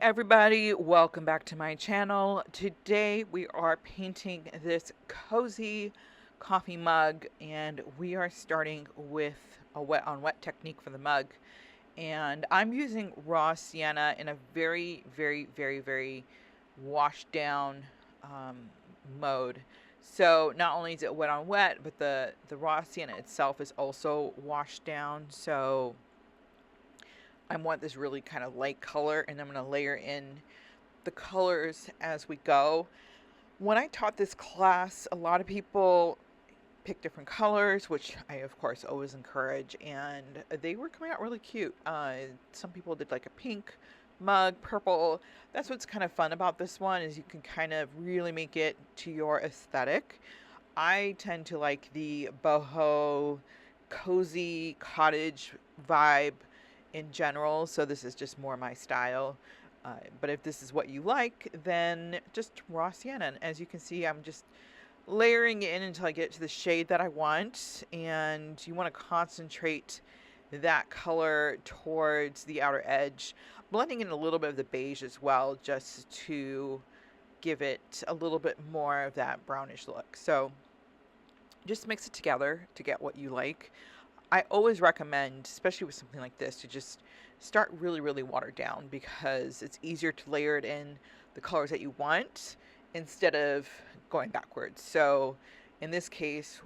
everybody, welcome back to my channel. Today we are painting this cozy coffee mug, and we are starting with a wet on wet technique for the mug. And I'm using raw sienna in a very washed down um, mode. So not only is it wet on wet, but the raw sienna itself is also washed down. So I want this really kind of light color, and I'm going to layer in the colors as we go. When I taught this class, a lot of people picked different colors, which I of course always encourage, and they were coming out really cute. Some people did like a pink mug, purple. That's what's kind of fun about this one, is you can kind of really make it to your aesthetic. I tend to like the boho, cozy cottage vibe in general, so this is just more my style. But if this is what you like, then just raw sienna. And as you can see, I'm just layering it in until I get to the shade that I want. And you want to concentrate that color towards the outer edge, blending in a little bit of the beige as well, just to give it a little bit more of that brownish look. So just mix it together to get what you like. I always recommend, especially with something like this, to just start really watered down, because it's easier to layer it in the colors that you want instead of going backwards. So in this case,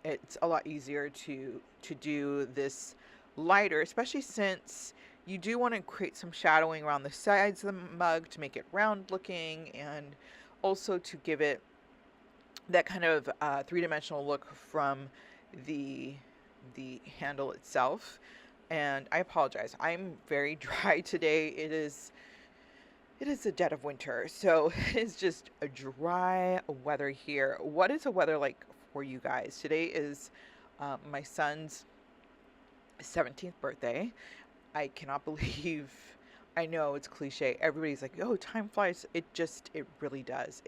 it's a lot easier to do this lighter, especially since you do want to create some shadowing around the sides of the mug to make it round looking, and also to give it that kind of three-dimensional look from the handle itself. And I apologize, I'm very dry today. It is the dead of winter, so it's just a dry weather here. What is the weather like for you guys? Today is my son's 17th birthday. I cannot believe, I know it's cliche, everybody's like, oh, time flies. It really does.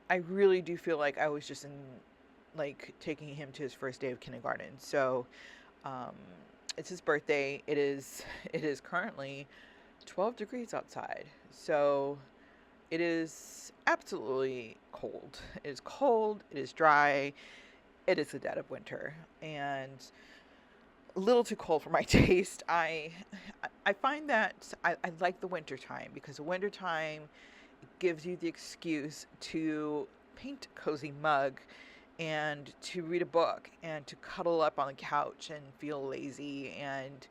I really do feel like I was just in, like, taking him to his first day of kindergarten. So um, it's his birthday. It is currently 12 degrees outside. So it is absolutely cold. It is cold. It is dry. It is the dead of winter, and a little too cold for my taste. I find that I like the winter time, because the winter time gives you the excuse to paint a cozy mug and to read a book and to cuddle up on the couch and feel lazy, and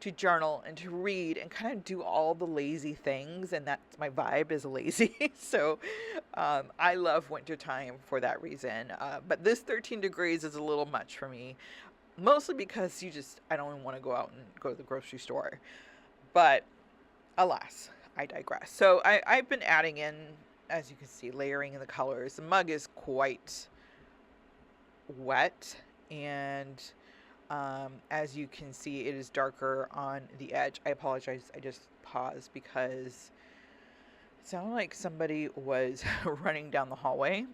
to journal and to read and kind of do all the lazy things. And that's my vibe, is lazy. So I love wintertime for that reason. But this 13 degrees is a little much for me, mostly because I don't even want to go out and go to the grocery store. But alas, I digress. So I've been adding in, as you can see, layering in the colors. The mug is quite wet, and as you can see, it is darker on the edge. I apologize, I just paused because it sounded like somebody was running down the hallway,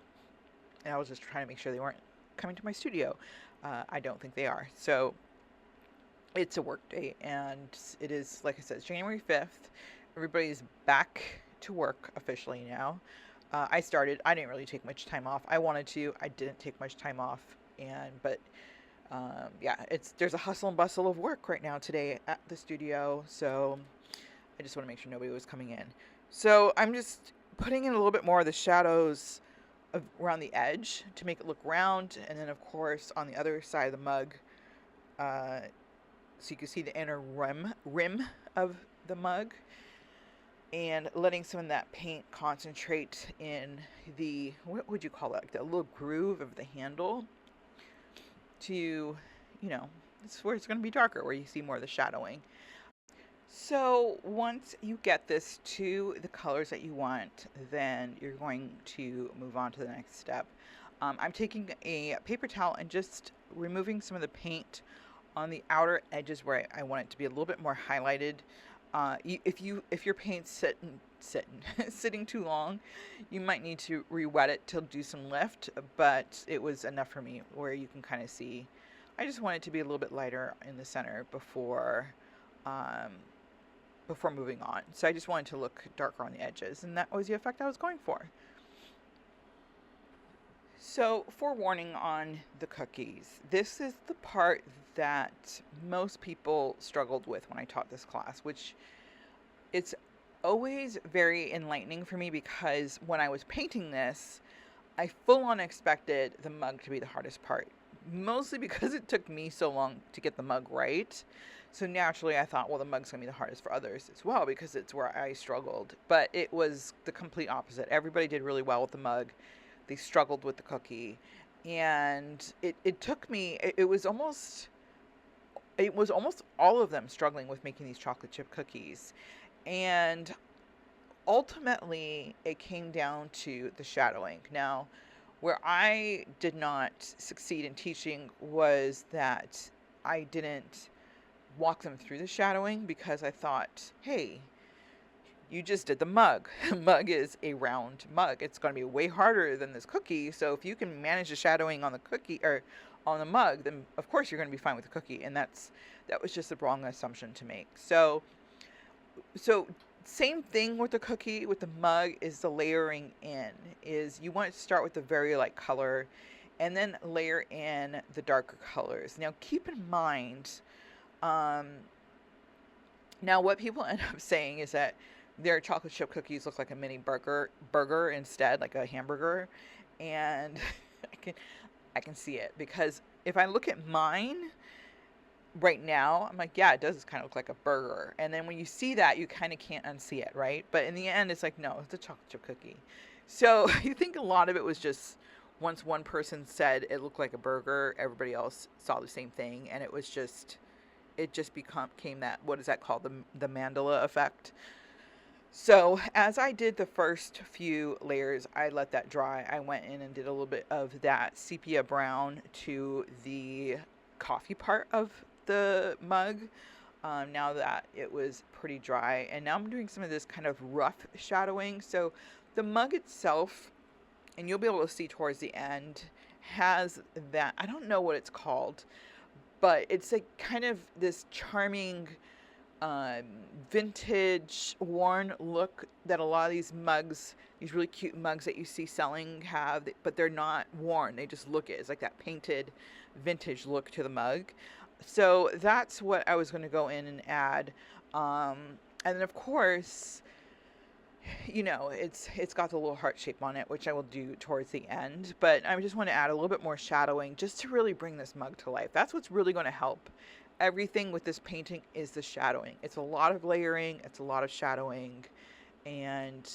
and I was just trying to make sure they weren't coming to my studio. I don't think they are. So it's a work day, and it is, like I said, it's January 5th. Everybody's back to work officially now. I didn't really take much time off. I wanted to, I didn't take much time off, but yeah, there's a hustle and bustle of work right now today at the studio, so I just want to make sure nobody was coming in. So I'm just putting in a little bit more of the shadows around the edge to make it look round, and then of course on the other side of the mug, so you can see the inner rim of the mug, and letting some of that paint concentrate in the, what would you call that, like the little groove of the handle, to, it's where it's going to be darker, where you see more of the shadowing. So once you get this to the colors that you want, then you're going to move on to the next step. I'm taking a paper towel and just removing some of the paint on the outer edges where I want it to be a little bit more highlighted. If your paint's sitting too long, you might need to re-wet it to do some lift, but it was enough for me where you can kind of see. I just want it to be a little bit lighter in the center before before moving on. So I just wanted to look darker on the edges, and that was the effect I was going for. So, forewarning on the cookies. This is the part that most people struggled with when I taught this class, which it's always very enlightening for me because when I was painting this, I full on expected the mug to be the hardest part, mostly because it took me so long to get the mug right. So naturally I thought, well, the mug's gonna be the hardest for others as well because it's where I struggled. But it was the complete opposite. Everybody did really well with the mug. They struggled with the cookie. And it took me, it was almost all of them struggling with making these chocolate chip cookies. And ultimately, it came down to the shadowing. Now, where I did not succeed in teaching was that I didn't walk them through the shadowing because I thought, hey, you just did the mug. The mug is a round mug. It's going to be way harder than this cookie. So if you can manage the shadowing on the cookie or on the mug, then of course you're going to be fine with the cookie. And that was just the wrong assumption to make. So same thing with the cookie, with the mug, is the layering in. Is you want to start with the very light color and then layer in the darker colors. Now keep in mind, now what people end up saying is that their chocolate chip cookies look like a mini burger instead, like a hamburger. And I can see it, because if I look at mine right now, I'm like, yeah, it does kind of look like a burger. And then when you see that, you kind of can't unsee it, right? But in the end, it's like, no, it's a chocolate chip cookie. So I think a lot of it was just once one person said it looked like a burger, everybody else saw the same thing. And it just became that, what is that called? The Mandela effect. So as I did the first few layers, I let that dry. I went in and did a little bit of that sepia brown to the coffee part of the mug, now that it was pretty dry. And now I'm doing some of this kind of rough shadowing. So the mug itself, and you'll be able to see towards the end, has that, I don't know what it's called, but it's like kind of this charming vintage worn look that a lot of these mugs, these really cute mugs that you see selling, have, but they're not worn. They just look it. It's like that painted vintage look to the mug. So that's what I was going to go in and add. And then of course, you know, it's got the little heart shape on it, which I will do towards the end. But I just want to add a little bit more shadowing just to really bring this mug to life. That's what's really going to help. Everything with this painting is the shadowing. It's a lot of layering, it's a lot of shadowing, and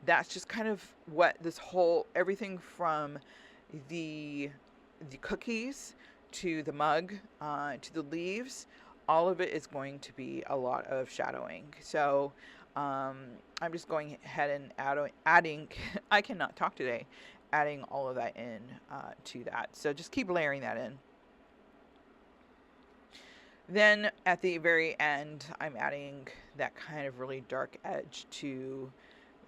that's just kind of what this whole, everything from the cookies to the mug, to the leaves, all of it is going to be a lot of shadowing. So I'm just going ahead and adding I cannot talk today, adding all of that in to that. So just keep layering that in. Then at the very end, I'm adding that kind of really dark edge to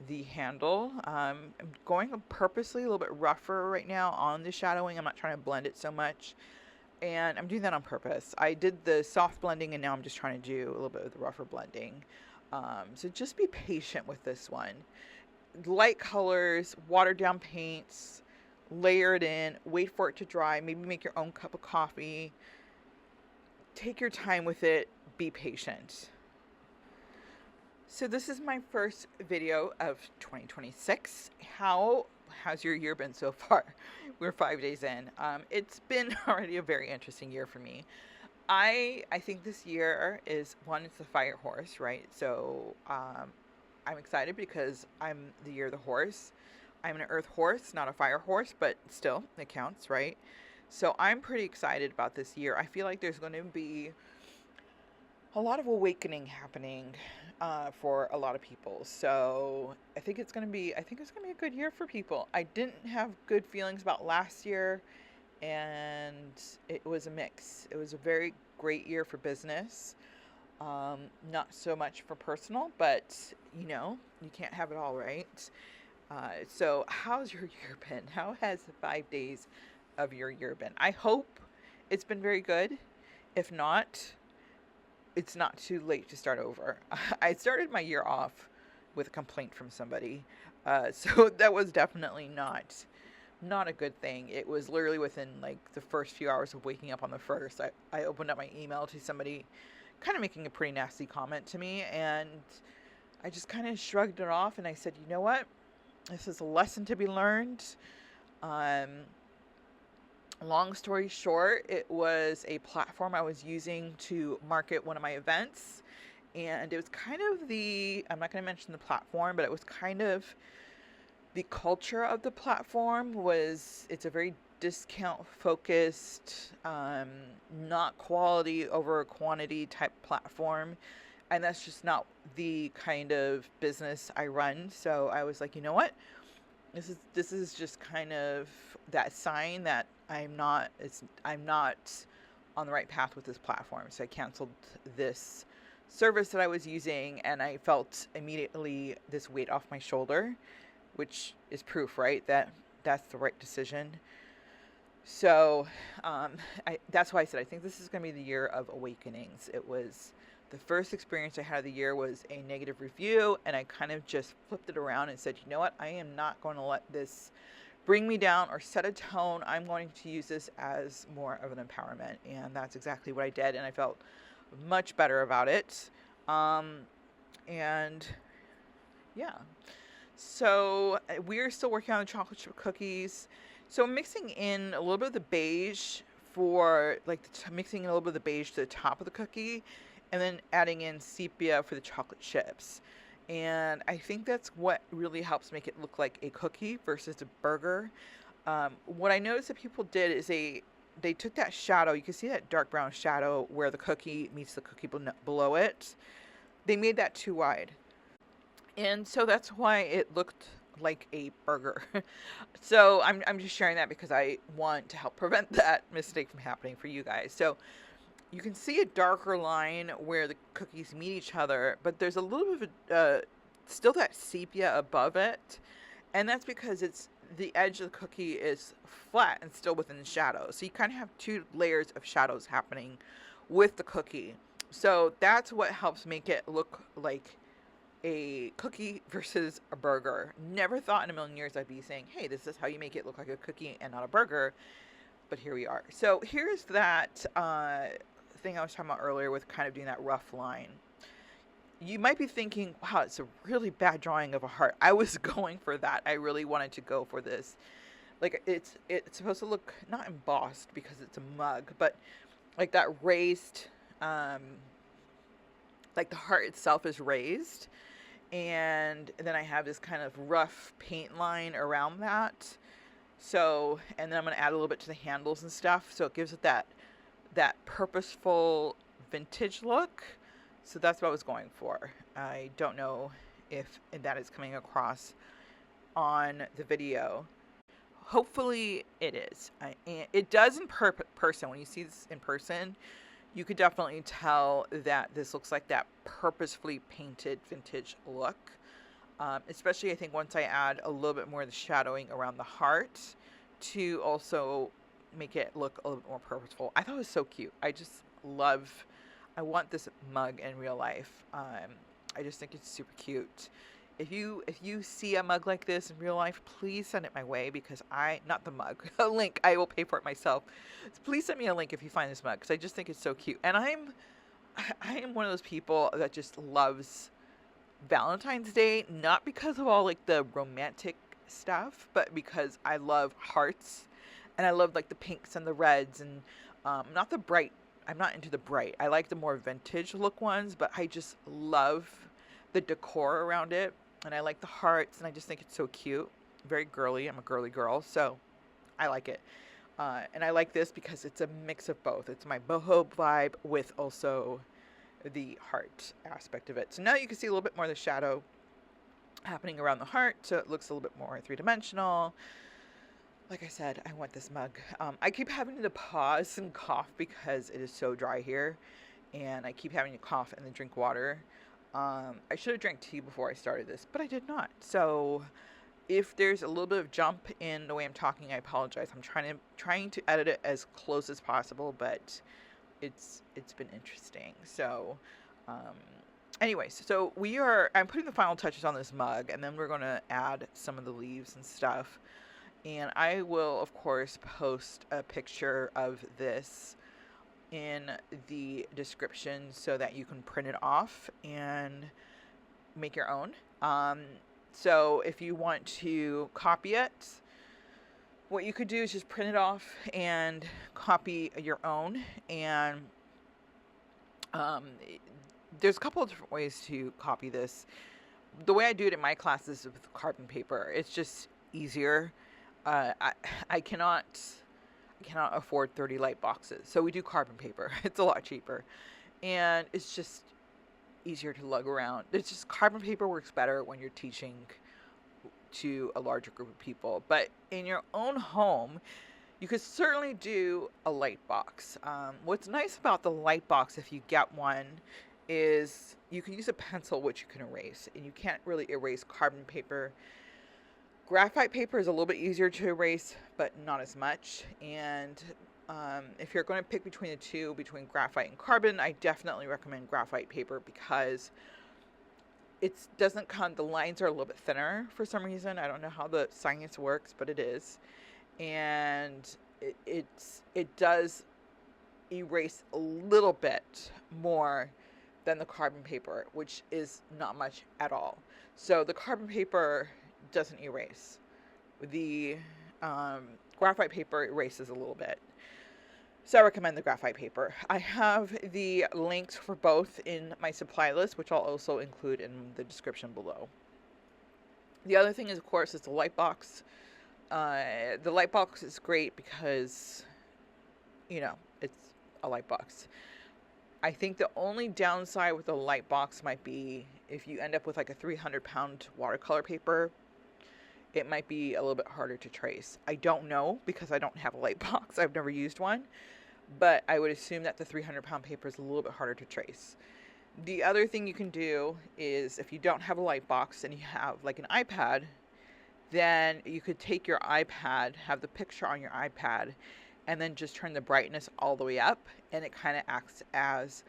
the handle. I'm going purposely a little bit rougher right now on the shadowing. I'm not trying to blend it so much. And I'm doing that on purpose. I did the soft blending, and now I'm just trying to do a little bit of the rougher blending. So just be patient with this one. Light colors, watered down paints, layer it in, wait for it to dry, maybe make your own cup of coffee. Take your time with it. Be patient. So this is my first video of 2026. How's your year been so far? We're 5 days in. It's been already a very interesting year for me. I think this year is, one, it's the fire horse, right? So I'm excited because I'm the year of the horse. I'm an earth horse, not a fire horse, but still, it counts, right? So I'm pretty excited about this year. I feel like there's going to be a lot of awakening happening for a lot of people. So I think it's going to be a good year for people. I didn't have good feelings about last year, and it was a mix. It was a very great year for business. Not so much for personal, but you know, you can't have it all, right? So how's your year been? How has the 5 days of your year been? I hope it's been very good. If not, it's not too late to start over. I started my year off with a complaint from somebody. So that was definitely not a good thing. It was literally within like the first few hours of waking up on the first. I opened up my email to somebody kind of making a pretty nasty comment to me, and I just kind of shrugged it off and I said, you know what? This is a lesson to be learned. Um, Long story short, it was a platform I was using to market one of my events. And it was kind of I'm not going to mention the platform, but it was kind of the culture of the platform it's a very discount focused, not quality over quantity type platform. And that's just not the kind of business I run. So I was like, you know what? This is just kind of that sign that I'm not on the right path with this platform. So I canceled this service that I was using, and I felt immediately this weight off my shoulder, which is proof, right, that that's the right decision. So that's why I said I think this is going to be the year of awakenings. It was the first experience I had of the year was a negative review, and I kind of just flipped it around and said, you know what, I am not going to let this bring me down or set a tone. I'm going to use this as more of an empowerment, and that's exactly what I did, and I felt much better about it. And yeah, so we're still working on the chocolate chip cookies. So I'm mixing in a little bit of the beige for like mixing in a little bit of the beige to the top of the cookie, and then adding in sepia for the chocolate chips. And I think that's what really helps make it look like a cookie versus a burger. What I noticed that people did is they took that shadow. You can see that dark brown shadow where the cookie meets the cookie below it. They made that too wide. And so that's why it looked like a burger. So I'm just sharing that because I want to help prevent that mistake from happening for you guys. So you can see a darker line where the cookies meet each other, but there's a little bit of still that sepia above it, and that's because the edge of the cookie is flat and still within the shadow. So you kind of have two layers of shadows happening with the cookie. So that's what helps make it look like a cookie versus a burger. Never thought in a million years I'd be saying, hey, this is how you make it look like a cookie and not a burger. But here we are. So here's that thing I was talking about earlier with kind of doing that rough line. You might be thinking, wow, it's a really bad drawing of a heart. I was going for that. I really wanted to go for this. Like it's supposed to look not embossed because it's a mug, but like that raised, like the heart itself is raised. And then I have this kind of rough paint line around that. So, and then I'm going to add a little bit to the handles and stuff. So it gives it that purposeful vintage look. So that's what I was going for. I don't know if that is coming across on the video. Hopefully it is. It does in person. When you see this in person, you could definitely tell that this looks like that purposefully painted vintage look. Especially I think once I add a little bit more of the shadowing around the heart to also make it look a little bit more purposeful. I thought it was so cute. I want this mug in real life. I just think it's super cute. If you see a mug like this in real life, please send it my way because not the mug, a link, I will pay for it myself. So please send me a link if you find this mug because I just think it's so cute. And I am one of those people that just loves Valentine's Day, not because of all like the romantic stuff, but because I love hearts and I love like the pinks and the reds and not the bright. I'm not into the bright. I like the more vintage look ones, but I just love the decor around it and I like the hearts and I just think it's so cute. Very girly. I'm a girly girl, so I like it. And I like this because it's a mix of both. It's my boho vibe with also the heart aspect of it. So now you can see a little bit more of the shadow happening around the heart, so it looks a little bit more three-dimensional. Like I said, I want this mug. I keep having to pause and cough because it is so dry here, and I keep having to cough and then drink water. I should have drank tea before I started this, but I did not. So if there's a little bit of jump in the way I'm talking, I apologize. I'm trying to edit it as close as possible, but it's been interesting. So anyways, so I'm putting the final touches on this mug, and then we're going to add some of the leaves and stuff. And I will, of course, post a picture of this in the description so that you can print it off and make your own. So if you want to copy it, what you could do is just print it off and copy your own. And there's a couple of different ways to copy this. The way I do it in my classes is with carbon paper. It's just easier. I cannot afford 30 light boxes, so we do carbon paper. It's a lot cheaper, and it's just easier to lug around. It's just carbon paper works better when you're teaching to a larger group of people. But in your own home, you could certainly do a light box. What's nice about the light box, if you get one, is you can use a pencil, which you can erase, and you can't really erase carbon paper. Graphite paper is a little bit easier to erase, but not as much. And if you're going to pick between the two, between graphite and carbon, I definitely recommend graphite paper because it doesn't come, the lines are a little bit thinner for some reason. I don't know how the science works, but it is. And it does erase a little bit more than the carbon paper, which is not much at all. So the carbon paper doesn't erase. The graphite paper erases a little bit. So I recommend the graphite paper. I have the links for both in my supply list, which I'll also include in the description below. The other thing is, of course, is the light box. The light box is great because, it's a light box. I think the only downside with the light box might be if you end up with like a 300-pound watercolor paper, it might be a little bit harder to trace. I don't know because I don't have a light box. I've never used one, but I would assume that the 300-pound paper is a little bit harder to trace. The other thing you can do is if you don't have a light box and you have like an iPad, then you could take your iPad, have the picture on your iPad, and then just turn the brightness all the way up, and it kind of acts as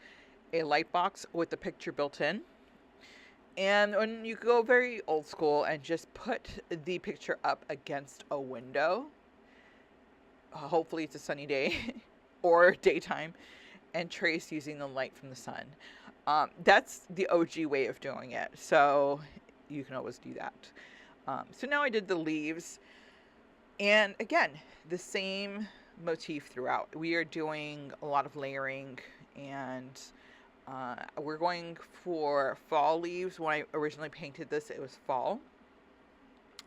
a light box with the picture built in. And when you go very old school and just put the picture up against a window, hopefully it's a sunny day or daytime, and trace using the light from the sun. That's the OG way of doing it. So you can always do that. So now I did the leaves, and again, the same motif throughout. We are doing a lot of layering, and we're going for fall leaves. When I originally painted this, it was fall.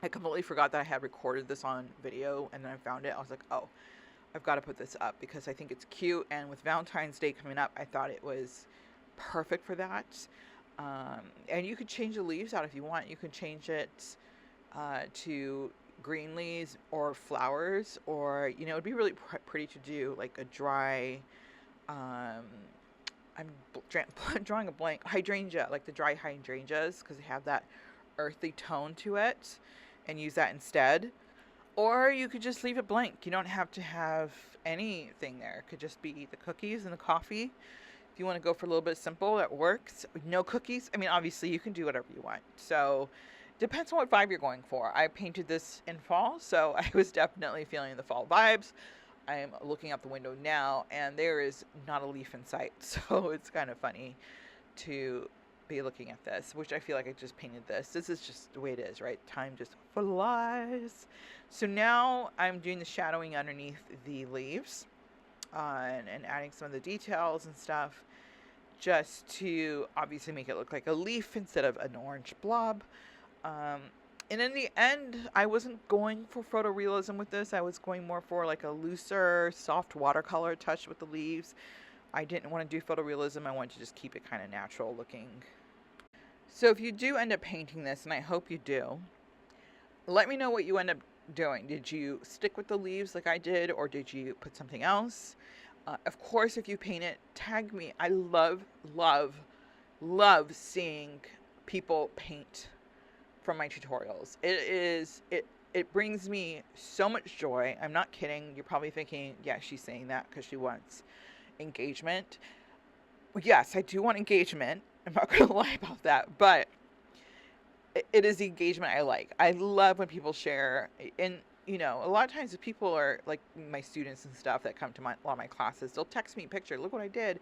I completely forgot that I had recorded this on video, and then I found it. I was like, oh, I've got to put this up because I think it's cute, and with Valentine's Day coming up, I thought it was perfect for that. And you could change the leaves out if you want. You can change it to green leaves or flowers, or it'd be really pretty to do like a dry I'm drawing a blank, hydrangea, like the dry hydrangeas, because they have that earthy tone to it, and use that instead. Or you could just leave it blank. You don't have to have anything there. It could just be the cookies and the coffee. If you want to go for a little bit simple, that works. No cookies. I mean, obviously you can do whatever you want. So depends on what vibe you're going for. I painted this in fall, so I was definitely feeling the fall vibes. I'm looking out the window now, and there is not a leaf in sight. So it's kind of funny to be looking at this, which I feel like I just painted this. This is just the way it is, right? Time just flies. So now I'm doing the shadowing underneath the leaves and adding some of the details and stuff, just to obviously make it look like a leaf instead of an orange blob. And in the end, I wasn't going for photorealism with this. I was going more for like a looser, soft watercolor touch with the leaves. I didn't want to do photorealism. I wanted to just keep it kind of natural looking. So if you do end up painting this, and I hope you do, let me know what you end up doing. Did you stick with the leaves like I did, or did you put something else? Of course, if you paint it, tag me. I love, love, love seeing people paint from my tutorials. It brings me so much joy. I'm not kidding. You're probably thinking, yeah, she's saying that because she wants. engagement. Yes, I do want engagement. I'm not going to lie about that, but it is the engagement I like. I love when people share, and a lot of times if people are like my students and stuff that come to a lot of my classes, they'll text me a picture, look what I did.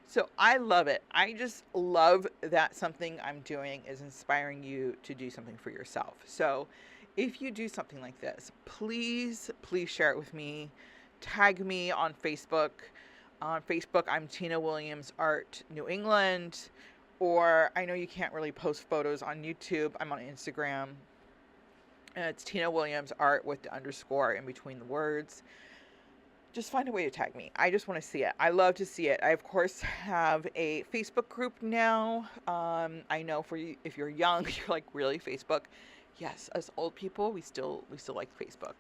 So I love it. I just love that something I'm doing is inspiring you to do something for yourself. So if you do something like this, please share it with me. Tag me on Facebook. On Facebook, I'm Tina Williams Art New England. Or I know you can't really post photos on YouTube. I'm on Instagram. And it's Tina Williams Art with the underscore in between the words. Just find a way to tag me. I just want to see it. I love to see it. I, of course, have a Facebook group now. I know for you, if you're young, you're like, really, Facebook? Yes, us old people, we still like Facebook.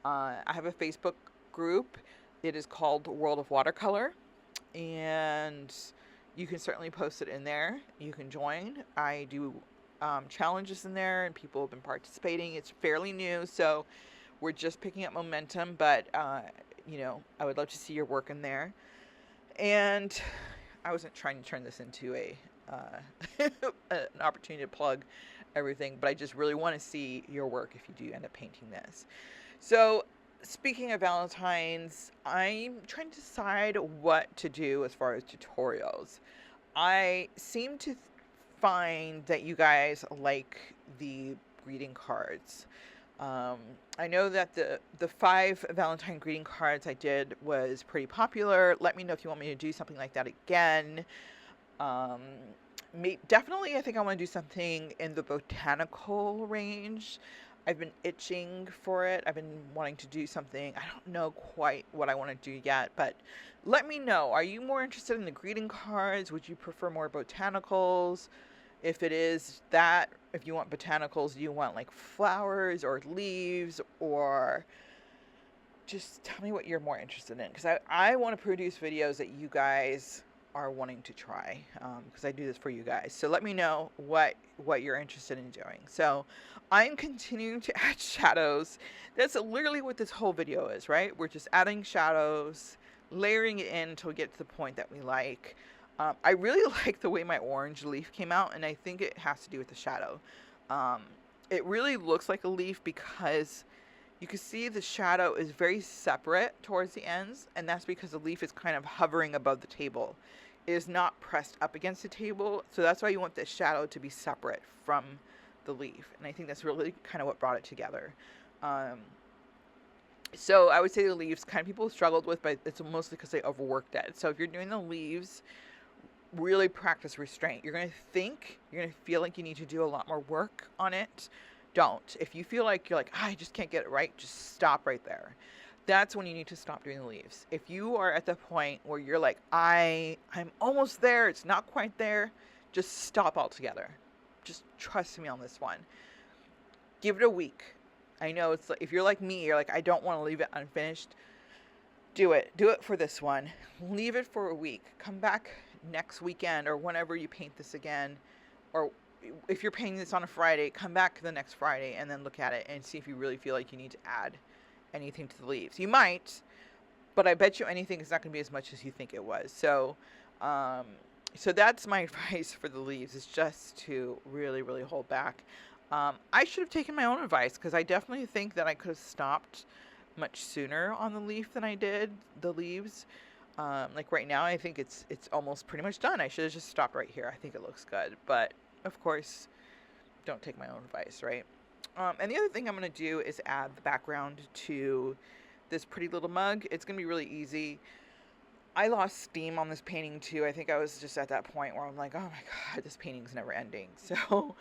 I have a Facebook group. It is called World of Watercolor. And you can certainly post it in there. You can join. I do challenges in there, and people have been participating. It's fairly new, so we're just picking up momentum, but I would love to see your work in there. And I wasn't trying to turn this into an opportunity to plug everything, but I just really want to see your work if you do end up painting this. So speaking of Valentine's, I'm trying to decide what to do as far as tutorials. I seem to find that you guys like the greeting cards. I know that the 5 Valentine greeting cards I did was pretty popular. Let me know if you want me to do something like that again. Definitely, I think I want to do something in the botanical range. I've been itching for it. I've been wanting to do something. I don't know quite what I want to do yet, but let me know. Are you more interested in the greeting cards? Would you prefer more botanicals? If it is that, if you want botanicals, do you want like flowers or leaves, or just tell me what you're more interested in, because I want to produce videos that you guys are wanting to try, because I do this for you guys. So let me know what you're interested in doing. So I'm continuing to add shadows. That's literally what this whole video is, right? We're just adding shadows, layering it in until we get to the point that we like. I really like the way my orange leaf came out, and I think it has to do with the shadow. It really looks like a leaf because you can see the shadow is very separate towards the ends, and that's because the leaf is kind of hovering above the table. It is not pressed up against the table, so that's why you want the shadow to be separate from the leaf, and I think that's really kind of what brought it together. So I would say the leaves kind of people struggled with, but it's mostly because they overworked it. So if you're doing the leaves, really practice restraint. You're going to feel like you need to do a lot more work on it. Don't. If you feel like you're like, I just can't get it right, just stop right there. That's when you need to stop doing the leaves. If you are at the point where you're like, I'm almost there, it's not quite there, just stop altogether. Just trust me on this one. Give it a week. I know it's like, if you're like me, you're like, I don't want to leave it unfinished. Do it. Do it for this one. Leave it for a week. Come back next weekend or whenever you paint this again, or if you're painting this on a Friday, come back the next Friday and then look at it and see if you really feel like you need to add anything to the leaves. You might, but I bet you anything is not going to be as much as you think it was. So that's my advice for the leaves, is just to really hold back. I should have taken my own advice, because I definitely think that I could have stopped much sooner on the leaf than I did the leaves. Like right now, I think it's almost pretty much done. I should have just stopped right here. I think it looks good, but of course, don't take my own advice, right? And the other thing I'm going to do is add the background to this pretty little mug. It's going to be really easy. I lost steam on this painting too. I think I was just at that point where I'm like, oh my God, this painting's never ending. So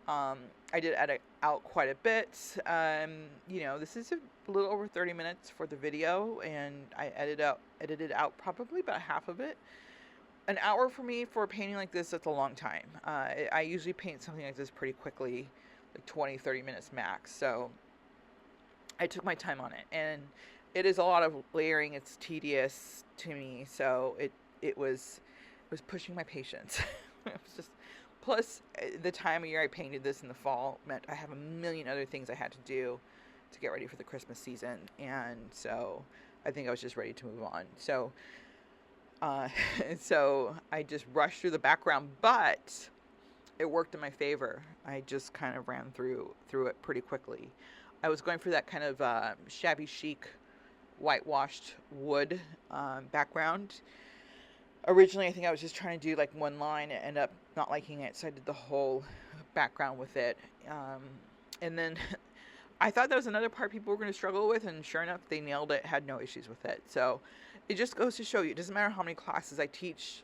I did edit out quite a bit. This is a little over 30 minutes for the video, and I edited out probably about half of it. An hour for me for a painting like this, that's a long time. I usually paint something like this pretty quickly, like 20-30 minutes max. So I took my time on it, and it is a lot of layering. It's tedious to me, so it was pushing my patience. It was just, plus the time of year I painted this in the fall meant I have a million other things I had to do to get ready for the Christmas season, and so I think I was just ready to move on. So Uh, so I just rushed through the background, but it worked in my favor. I just kind of ran through it pretty quickly. I was going for that kind of shabby chic whitewashed wood background. Originally, I think I was just trying to do like one line and ended up not liking it, so I did the whole background with it. And then I thought that was another part people were going to struggle with, and sure enough, they nailed it, had no issues with it. So it just goes to show you, it doesn't matter how many classes I teach,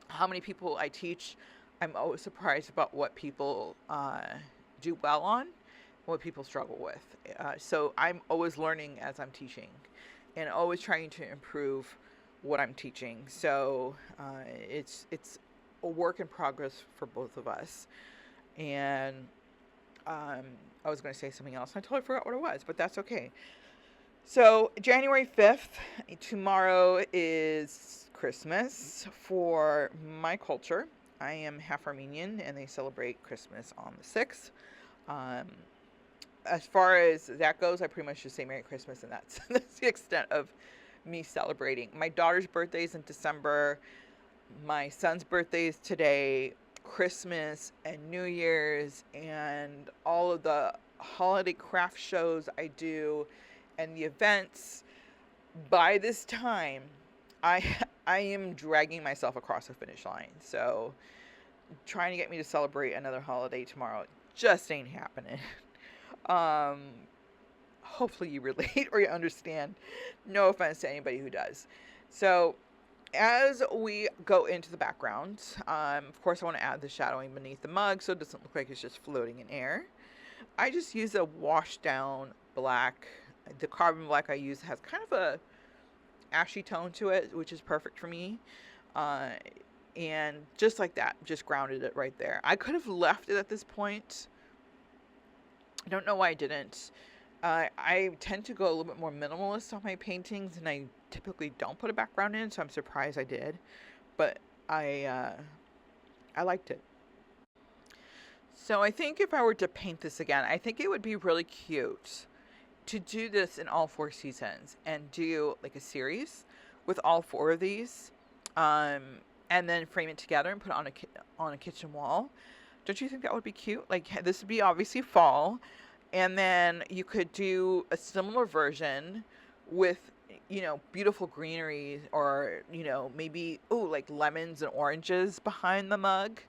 how many people I teach, I'm always surprised about what people do well on, what people struggle with. So I'm always learning as I'm teaching, and always trying to improve what I'm teaching. So it's a work in progress for both of us. And I was going to say something else. I totally forgot what it was, but that's okay. So January 5th, tomorrow is Christmas for my culture. I am half Armenian, and they celebrate Christmas on the 6th. As far as that goes, I pretty much just say Merry Christmas, and that's the extent of me celebrating. My daughter's birthday is in December. My son's birthday is today. Christmas and New Year's and all of the holiday craft shows I do and the events. By this time, I am dragging myself across the finish line. So trying to get me to celebrate another holiday tomorrow just ain't happening. Hopefully you relate or you understand. No offense to anybody who does. So as we go into the background, of course I want to add the shadowing beneath the mug so it doesn't look like it's just floating in air. I just use a washed down black. The carbon black I use has kind of a ashy tone to it, which is perfect for me. And just like that, just grounded it right there. I could have left it at this point. I don't know why I didn't. I tend to go a little bit more minimalist on my paintings, and I typically don't put a background in, so I'm surprised I did. But I liked it. So I think if I were to paint this again, I think it would be really cute to do this in all 4 seasons and do like a series with all 4 of these, and then frame it together and put it on a kitchen wall. Don't you think that would be cute? Like, this would be obviously fall, and then you could do a similar version with, beautiful greenery, or, maybe, like lemons and oranges behind the mug.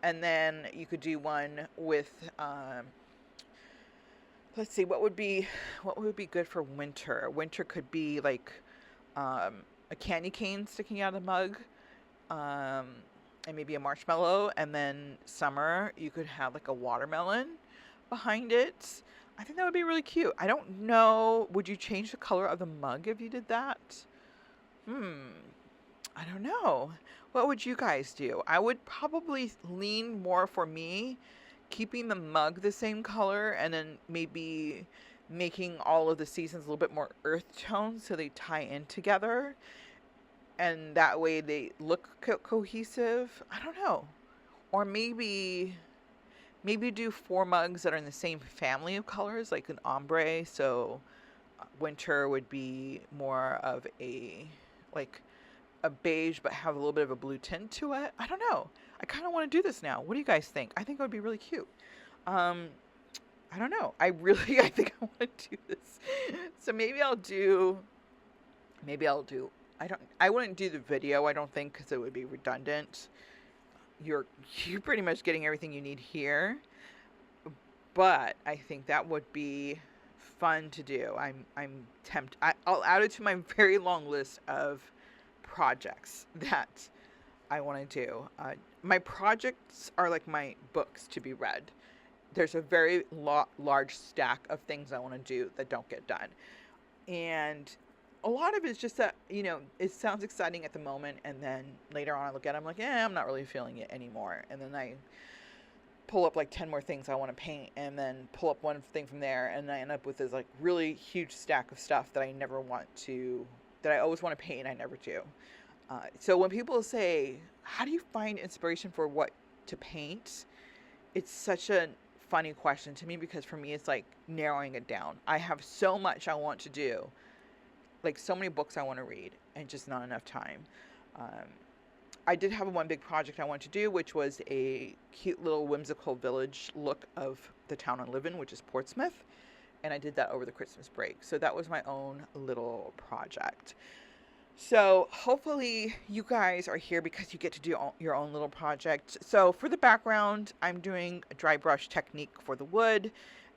And then you could do one with, let's see, what would be good for winter? Winter could be like a candy cane sticking out of the mug, and maybe a marshmallow. And then summer, you could have like a watermelon behind it. I think that would be really cute. I don't know. Would you change the color of the mug if you did that? I don't know. What would you guys do? I would probably lean more for me, keeping the mug the same color, and then maybe making all of the seasons a little bit more earth tones so they tie in together. And that way they look cohesive. I don't know. Or maybe do 4 mugs that are in the same family of colors, like an ombre. So winter would be more of a beige but have a little bit of a blue tint to it. I don't know. I kind of want to do this now. What do you guys think? I think it would be really cute. I don't know. I think I want to do this. So maybe I'll do, I wouldn't do the video, I don't think, because it would be redundant. You're pretty much getting everything you need here. But I think that would be fun to do. I'm tempted. I'll add it to my very long list of projects that I want to do. My projects are like my books to be read. There's a very large stack of things I want to do that don't get done. And a lot of it's just that, it sounds exciting at the moment, and then later on I look at it, I'm like, I'm not really feeling it anymore. And then I pull up like 10 more things I want to paint, and then pull up one thing from there, and I end up with this like really huge stack of stuff that I always want to paint and I never do. So when people say, how do you find inspiration for what to paint? It's such a funny question to me, because for me it's like narrowing it down. I have so much I want to do, like so many books I want to read and just not enough time. Um, I did have one big project I wanted to do, which was a cute little whimsical village look of the town I live in, which is Portsmouth. And I did that over the Christmas break. So that was my own little project. So hopefully you guys are here because you get to do your own little project. So for the background, I'm doing a dry brush technique for the wood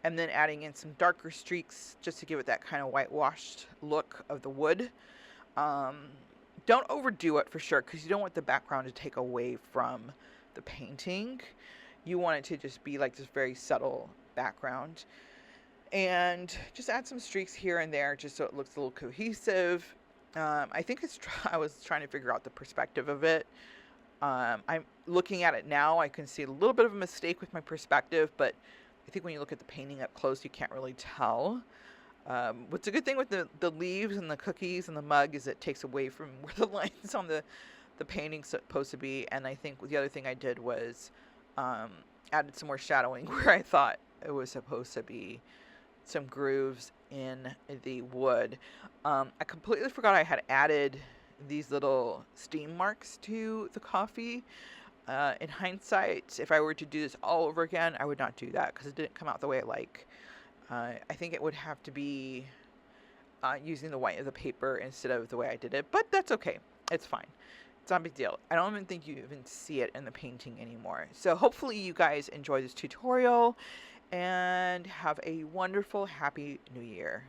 and then adding in some darker streaks just to give it that kind of whitewashed look of the wood. Don't overdo it for sure, because you don't want the background to take away from the painting. You want it to just be like this very subtle background. And just add some streaks here and there just so it looks a little cohesive. I think I was trying to figure out the perspective of it. I'm looking at it now. I can see a little bit of a mistake with my perspective, but I think when you look at the painting up close, you can't really tell. What's a good thing with the leaves and the cookies and the mug is it takes away from where the lines on the painting's supposed to be. And I think the other thing I did was added some more shadowing where I thought it was supposed to be some grooves in the wood. I completely forgot I had added these little steam marks to the coffee. In hindsight, if I were to do this all over again, I would not do that because it didn't come out the way I like. I think it would have to be using the white of the paper instead of the way I did it, but that's okay. It's fine. It's not a big deal. I don't even think you even see it in the painting anymore. So hopefully you guys enjoy this tutorial and have a wonderful, happy new year.